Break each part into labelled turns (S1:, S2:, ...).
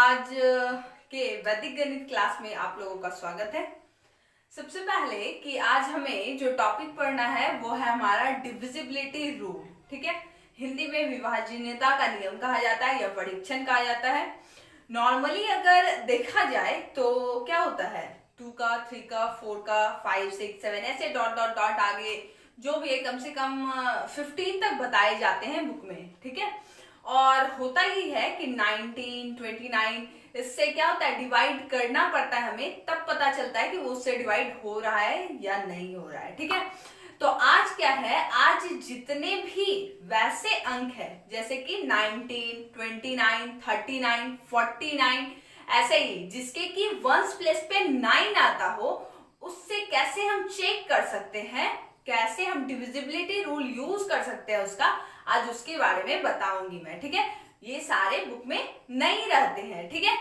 S1: आज के वैदिक गणित क्लास में आप लोगों का स्वागत है। सबसे पहले कि आज हमें जो टॉपिक पढ़ना है वो है हमारा डिविजिबिलिटी रूल। ठीक है, हिंदी में विभाजनीयता का नियम कहा जाता है या परीक्षण कहा जाता है। नॉर्मली अगर देखा जाए तो क्या होता है, 2 का, 3 का, 4 का, 5, 6, 7 ऐसे डॉट डॉट डॉट आगे जो भी है कम से कम 15 तक बताए जाते हैं बुक में। ठीक है, और होता ही है कि 19, 29 इससे क्या होता है, डिवाइड करना पड़ता है हमें, तब पता चलता है कि वो उससे डिवाइड हो रहा है या नहीं हो रहा है। ठीक है, तो आज क्या है, आज जितने भी वैसे अंक है जैसे कि 19, 29, 39, 49 ऐसे ही जिसके कि वंस प्लेस पे 9 आता हो, उससे कैसे हम चेक कर सकते हैं, कैसे हम डिविजिबिलिटी रूल यूज कर सकते हैं उसका, आज उसके बारे में बताऊंगी मैं। ठीक है, ये सारे बुक में नहीं रहते हैं। ठीक है,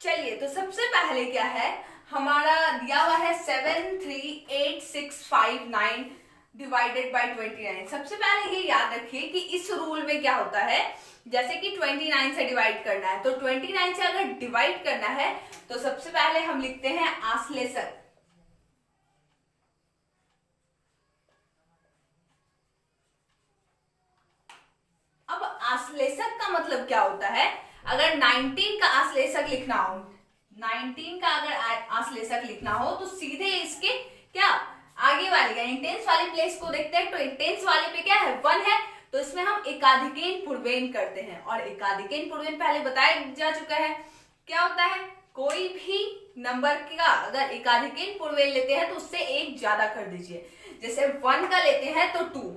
S1: चलिए तो सबसे पहले क्या है, हमारा दिया हुआ है 738,659 डिवाइडेड बाय 29। सबसे पहले ये याद रखिए कि इस रूल में क्या होता है, जैसे कि 29 से डिवाइड करना है, तो 29 से अगर डिवाइड करना है तो सबसे पहले हम लिखते हैं आश्लेषक। अब आश्लेषक का मतलब क्या होता है, अगर 19 का आश्लेषक लिखना हो, 19 का अगर आश्लेषक लिखना हो तो सीधे इसके क्या आगे वाले यानी टेंस वाले प्लेस को देखते हैं, तो टेंस वाले पे क्या है 1 है, तो इसमें हम एकाधिकेन पूर्वेन करते हैं। और एकाधिकेन पूर्वेन पहले बताया जा चुका है, क्या होता है, कोई भी नंबर का अगर एकाधिकेन पूर्वेन लेते हैं तो उससे एक ज्यादा कर दीजिए। जैसे 1 का लेते हैं तो 2,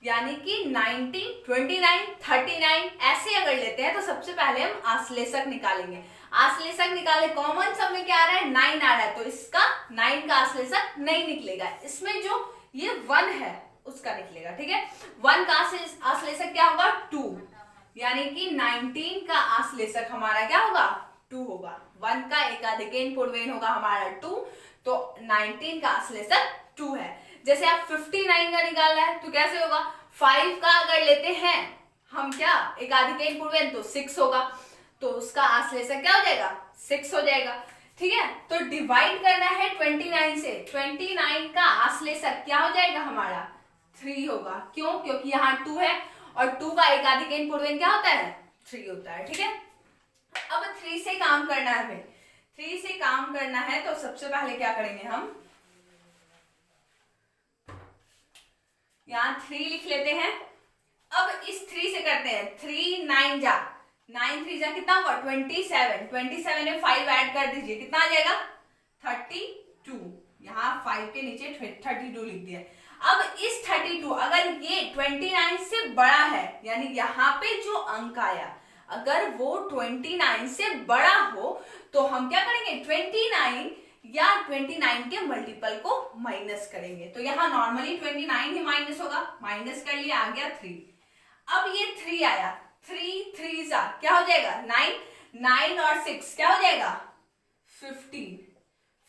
S1: यानी कि 19, 29, 39 ऐसे अगर लेते हैं तो सबसे पहले हम आश्लेषक निकालेंगे। आश्लेषक निकाले, कॉमन सब में क्या आ रहा है 9 आ रहा है, तो इसका 9 का आश्लेषक नहीं निकलेगा, इसमें जो ये 1 है उसका निकलेगा। ठीक है, 1 का आश्लेषक क्या होगा 2, यानी कि 19 का आश्लेषक हमारा क्या होगा 2 होगा। 1 का एकाधिकेन पूर्वेन होगा हमारा 2, तो 19 का आश्लेषक 2 है। जैसे आप 59 का निकालना है तो कैसे होगा, 5 का अगर लेते हैं हम क्या एकाधिकेन पूर्वेन तो 6 होगा, तो उसका आश्लेषक क्या हो जाएगा 6 हो जाएगा। ठीक है, तो डिवाइड करना है 29 से, 29 का आश्लेषक क्या हो जाएगा हमारा 3 होगा। क्यों, क्योंकि यहाँ 2 है और 2 का एकाधिकेन पूर्वेन क्या होता है 3 होता है। ठीक है, अब 3 से काम करना है हमें, 3 से काम करना है तो सबसे पहले क्या करेंगे हम, यहाँ 3 लिख लेते हैं। अब इस 3 से करते हैं 3 9 जा, 9 3 जा कितना होगा 27, 27 में 5 ऐड कर दीजिए, कितना आ जाएगा 32, यहाँ 5 के नीचे 32 लिख दिया। अब इस 32 अगर ये 29 से बड़ा है, यानी यहाँ पे जो अंक आया अगर वो 29 से बड़ा हो तो हम क्या करेंगे 29 या 29 के मल्टीपल को माइनस करेंगे। तो यहाँ नॉर्मली 29 ही माइनस होगा, माइनस कर लिया, आ गया 3। अब ये 3 आया, 3 3 जा क्या हो जाएगा 9, 9 और 6 क्या हो जाएगा 15,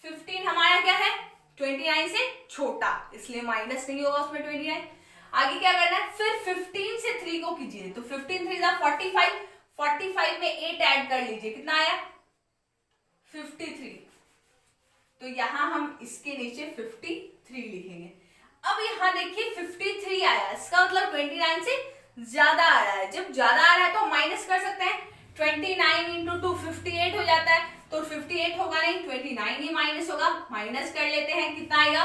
S1: 15 हमारा क्या है 29 से छोटा, इसलिए माइनस नहीं होगा उसमें 29। आगे क्या करना है, फिर 15 से 3 को कीजिए, तो 15 3 जा 45, 45 में 8 ऐड कर लीजिए, कितना आया 53। तो यहां हम इसके नीचे 53 लिखेंगे। अब यहां देखिए 53 आया, इसका मतलब 29 से ज्यादा आ रहा है। जब ज्यादा आ रहा है तो हम माइनस कर सकते हैं, 29 इंटू 2 58 हो जाता है, तो 58 होगा नहीं, 29 ही माइनस होगा, माइनस कर लेते हैं, कितना आएगा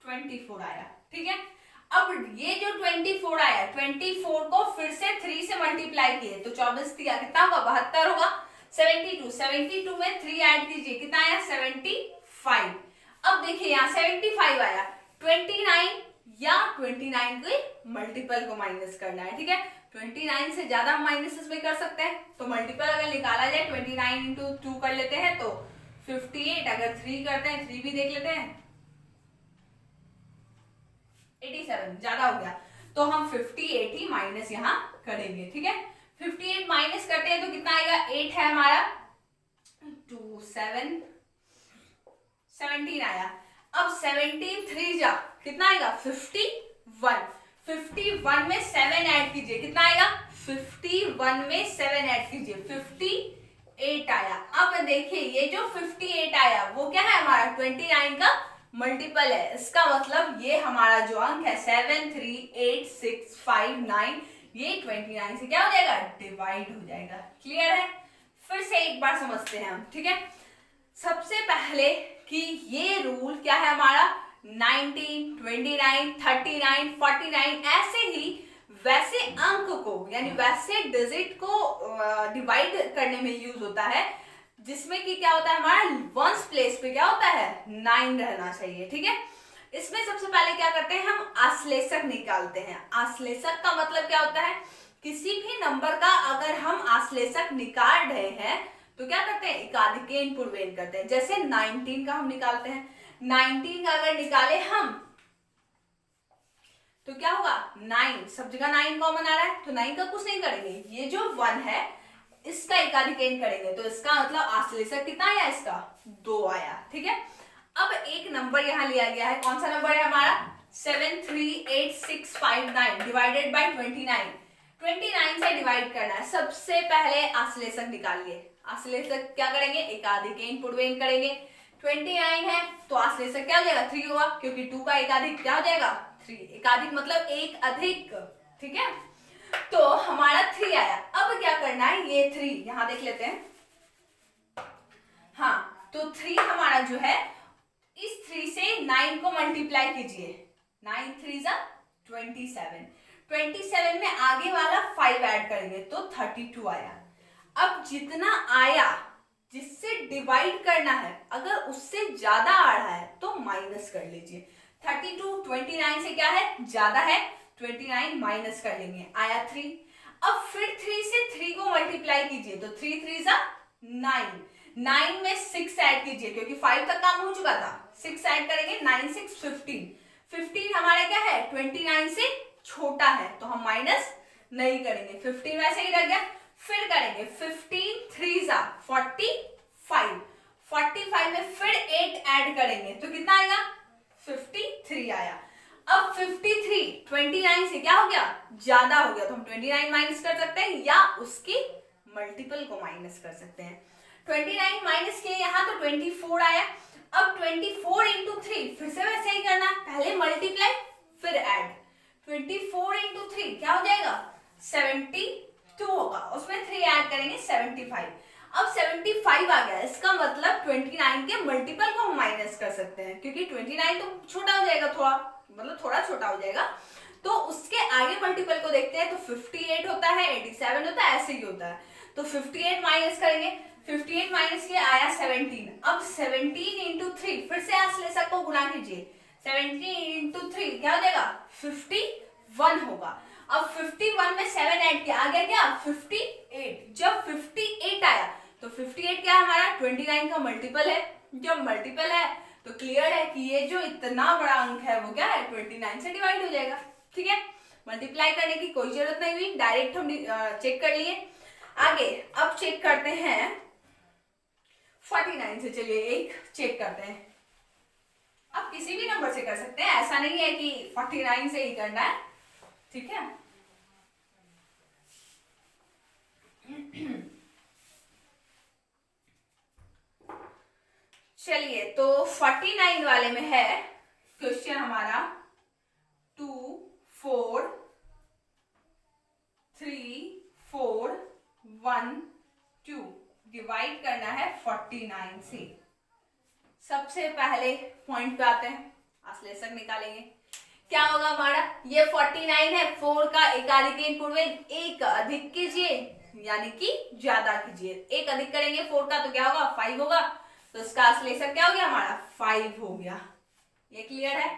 S1: 124 आया। ठीक है, अब ये जो 24 आया, 24 को फिर से 3 से मल्टीप्लाई किए तो 24 दिया, कितना होगा 72 होगा। 72, 72 में 3 ऐड कीजिए, कितना आया 75। अब देखिए यहाँ 75 आया, 29 या 29 के मल्टीपल को माइनस करना है। ठीक है, 29 से ज्यादा हम माइनस इसमें कर सकते हैं, तो मल्टीपल अगर निकाला जाए 29 इंटू 2 कर लेते हैं तो 58, अगर 3 करते हैं 3 भी देख लेते हैं 87, ज्यादा हो गया, तो हम 58 ही माइनस यहाँ करेंगे। ठीक है, 58 माइनस करते हैं तो कितना आएगा 8 है हमारा, 2 7 17 आया। अब 17 3 जा कितना आएगा 51, 51 में 7 ऐड कीजिए, कितना आएगा? 51 में 7 ऐड कीजिए, 58 आया। अब देखिए ये जो 58 आया वो क्या है? हमारा 29 का मल्टीपल है। इसका मतलब ये हमारा जो अंक है 7, 3, 8, 6, 5, 9, ये 29 से क्या हो जाएगा? डिवाइड हो जाएगा। क्लियर है? फिर से एक बार समझते हैं हम, ठीक है? सबसे पहले कि ये रूल क्या है हमारा, 19, 29, 39, 49 ऐसे ही वैसे अंक को यानी वैसे डिजिट को डिवाइड करने में यूज होता है, जिसमें कि क्या होता है हमारा वंस प्लेस पे क्या होता है? 9 रहना चाहिए, ठीक है? इसमें सबसे पहले क्या करते हैं हम? आश्लेषक निकालते हैं। आश्लेषक का मतलब क्या होता है? किसी भी नंबर का अगर हम आश्लेषक निकाल रहे हैं तो क्या करते हैं? एकाधिकेन पूर्वेन करते हैं। जैसे 19 का हम निकालते हैं, 19 का अगर निकाले हम तो क्या होगा? 9, सब जगह 9 कॉमन आ रहा है तो 9 का कुछ नहीं करेंगे, ये जो 1 है इसका एकाधिकेन करेंगे, तो इसका मतलब आश्लेषक कितना आया? इसका 2 आया, ठीक है? अब एक नंबर यहां लिया गया है, कौन सा नंबर है हमारा? 73865 डिवाइडेड बाई 29। 29 से डिवाइड करना है। सबसे पहले आश्लेषक निकालिए। आश्लेषक क्या करेंगे? एकाधिकेन पूर्वेन करेंगे। 29 है तो आश्लेषक क्या हो जाएगा? 3 होगा, क्योंकि 2 का एकाधिक क्या हो जाएगा? 3। एकाधिक मतलब एक अधिक, ठीक है? तो हमारा 3 आया। अब क्या करना है? ये 3 यहां देख लेते हैं। हाँ, तो 3 हमारा जो है, इस 3 से 9 को मल्टीप्लाई कीजिए। 9 3 27। 27 में आगे वाला 5 ऐड करेंगे तो 32 आया। अब जितना आया जिससे डिवाइड करना है, अगर उससे ज्यादा आ रहा है तो माइनस कर लीजिए। 32 29 से क्या है? ज्यादा है, 29 माइनस कर लेंगे, आया 3। अब फिर 3 से 3 को मल्टीप्लाई कीजिए तो 3 3 9। 9 में 6 ऐड कीजिए क्योंकि 5 तक काम हो चुका था, 6 ऐड करेंगे, 9 6 15। 15 हमारा क्या है? 29 से छोटा है तो हम माइनस नहीं करेंगे, 15 वैसे ही रह गया। फिर करेंगे 15 3 45। 45 में फिर 8 ऐड करेंगे तो कितना आएगा? 53 आया। अब 53 29 से क्या हो गया? ज्यादा हो गया, तो हम 29 माइनस कर सकते हैं या उसकी मल्टीपल को माइनस कर सकते हैं। 29 माइनस किए यहाँ तो 24 आया। अब 24 इंटू 3 फिर से वैसे ही करना, पहले मल्टीप्लाई फिर ऐड। 24 इंटू 3 क्या हो जाएगा? 72 होगा, उसमें 3 ऐड करेंगे 75। अब 75 आ गया, इसका मतलब 29 के मल्टीपल को हम माइनस कर सकते हैं, क्योंकि 29 तो छोटा हो जाएगा, थोड़ा मतलब थोड़ा छोटा हो जाएगा, तो उसके आगे मल्टीपल को देखते हैं तो 58 होता है, 87 होता है, ऐसे ही होता है। तो 58 माइनस करेंगे, 58 माइनस किया आया 17। अब 17 इंटू 3 फिर से आश्लेषक को गुणा कीजिए, 17 इंटू 3 क्या हो जाएगा? 51 होगा। अब 51 में 7 ऐड किया, आ गया क्या? 58। जब 58 आया तो 58 क्या है हमारा? 29 का मल्टीपल है। जब मल्टीपल है तो क्लियर है कि ये जो इतना बड़ा अंक है वो क्या है? 29 से डिवाइड हो जाएगा, ठीक है? मल्टीप्लाई करने की कोई जरूरत नहीं हुई, डायरेक्ट हम चेक कर लिए। आगे अब चेक करते हैं 49 से। चलिए एक चेक करते हैं, आप किसी भी नंबर से कर सकते हैं, ऐसा नहीं है कि 49 से ही करना है, ठीक है? चलिए तो 49 वाले में है क्वेश्चन हमारा 2 4 3 4 1 2 डिवाइड करना है 49 से। सबसे पहले पॉइंट पे आते हैं, आश्लेषक निकालेंगे। क्या होगा हमारा? ये 49 है, 4 का एकाधिक पूर्वेन एक अधिक कीजिए यानी कि ज्यादा कीजिए। एक अधिक करेंगे 4 का तो क्या होगा? 5 होगा, तो इसका आश्लेषक क्या हो गया हमारा? 5 हो गया। ये क्लियर है?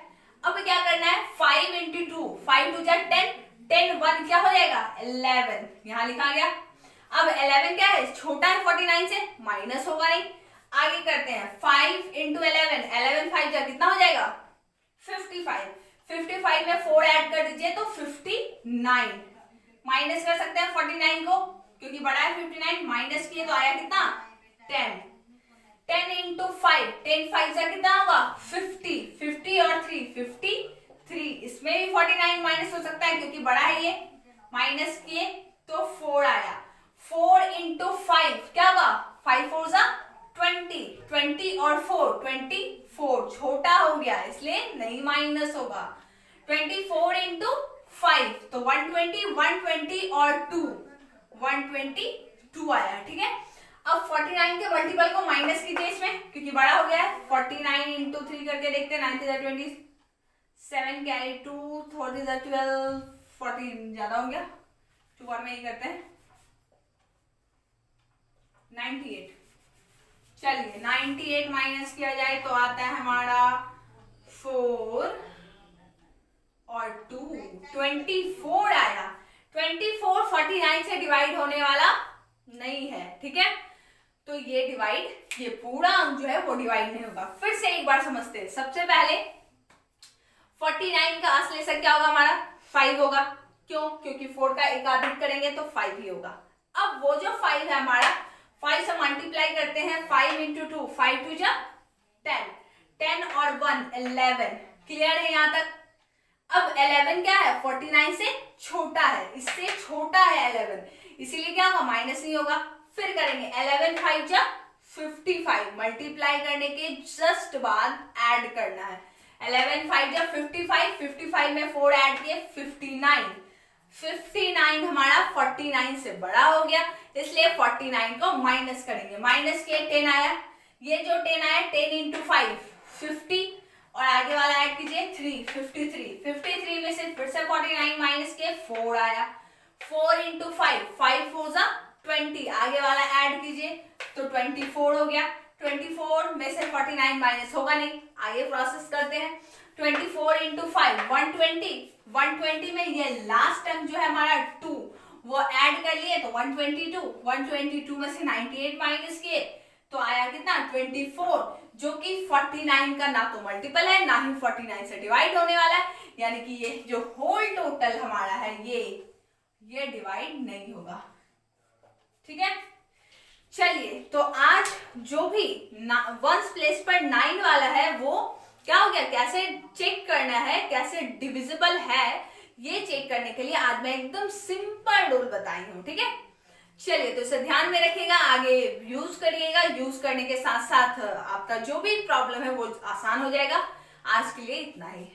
S1: अब क्या करना है? 5 इंटू 2, 5 2 10, 10 1 क्या हो जाएगा? 11, यहां लिखा गया। अब 11 क्या है? छोटा है 49 से, माइनस होगा नहीं। आगे करते हैं 5 इंटू 11, 11 5 जा कितना हो जाएगा? 55। 55 में 4 ऐड कर दीजिए तो 59। माइनस कर सकते हैं 49 को क्योंकि बड़ा है 59, माइनस किए तो आया कितना? 10। 10 इंटू 5, 10 5 जा कितना होगा? 50। 50 और 3 53 3, इसमें भी 49 माइनस हो सकता है क्योंकि बड़ा है ये, माइनस किए तो 4 आया। 4 इंटू 5 क्या होगा, 5 4 जा 20, 20 और 4 24, छोटा हो गया इसलिए नहीं माइनस होगा। 24 इंटू 5 तो 120, 120 और 2 122 आया, ठीक है। अब 49 के मल्टीपल को माइनस कीजिए इसमें क्योंकि बड़ा हो गया है। 49 इंटू 3 करके देखते हैं, 9 27 कैरी 2 4 12 14 ज्यादा हो गया, 2 और में ही करते हैं 98। चलिए 98 माइनस किया जाए तो आता है हमारा 4 और 2 24 आया। 24 49 से डिवाइड होने वाला नहीं है, ठीक है। तो ये डिवाइड, ये पूरा अंक जो है वो डिवाइड नहीं होगा। फिर से एक बार समझते हैं। सबसे पहले 49 का आश्लेषक क्या होगा हमारा, 5 होगा। क्यों, क्योंकि 4 का एकाधिक करेंगे तो 5 ही होगा। अब वो जो 5 है हमारा, 5 से मल्टीप्लाई करते हैं, 5 इंटू 2 5 2 जा 10, 10 और 1 11। क्लियर है यहाँ तक। अब 11 क्या है, 49 से छोटा है, इससे छोटा है 11, इसीलिए क्या होगा, माइनस नहीं होगा। फिर करेंगे 11 5 जा 55, मल्टीप्लाई करने के जस्ट बाद ऐड करना है। 11 5 जा 55, 55 में 4 ऐड किए 59, 59 हमारा 49 से बड़ा हो गया, इसलिए 49 को माइनस करेंगे। माइनस के 10 आया, ये जो 10 आया 10 इंटू 5 50 और आगे वाला ऐड कीजिए 3 53, 53 में से फिर से 49 माइनस के 4 आया। 4 इंटू 5 5 4 जा 20, आगे वाला ऐड कीजिए तो 24 हो गया। 24 में से 49 माइनस होगा नहीं, आगे प्रोसेस करते हैं। 24 इंटू 5 120, 120 में ये लास्ट टर्म जो है हमारा 2 वो ऐड कर लिए तो 122, 122 में से 98 माइनस किए तो आया कितना 24, जो कि 49 का ना तो मल्टीपल है ना ही 49 से डिवाइड होने वाला है, यानी कि ये जो होल टोटल हमारा है ये डिवाइड नहीं होगा, ठीक है। चलिए तो आज जो भी वंस प्लेस पर 9 वाला है वो क्या हो गया, कैसे चेक करना है, कैसे डिविजिबल है, ये चेक करने के लिए आज मैं एकदम सिंपल रूल बताई हूं, ठीक है। चलिए तो इसे ध्यान में रखिएगा, आगे यूज करिएगा, यूज करने के साथ साथ आपका जो भी प्रॉब्लम है वो आसान हो जाएगा। आज के लिए इतना ही।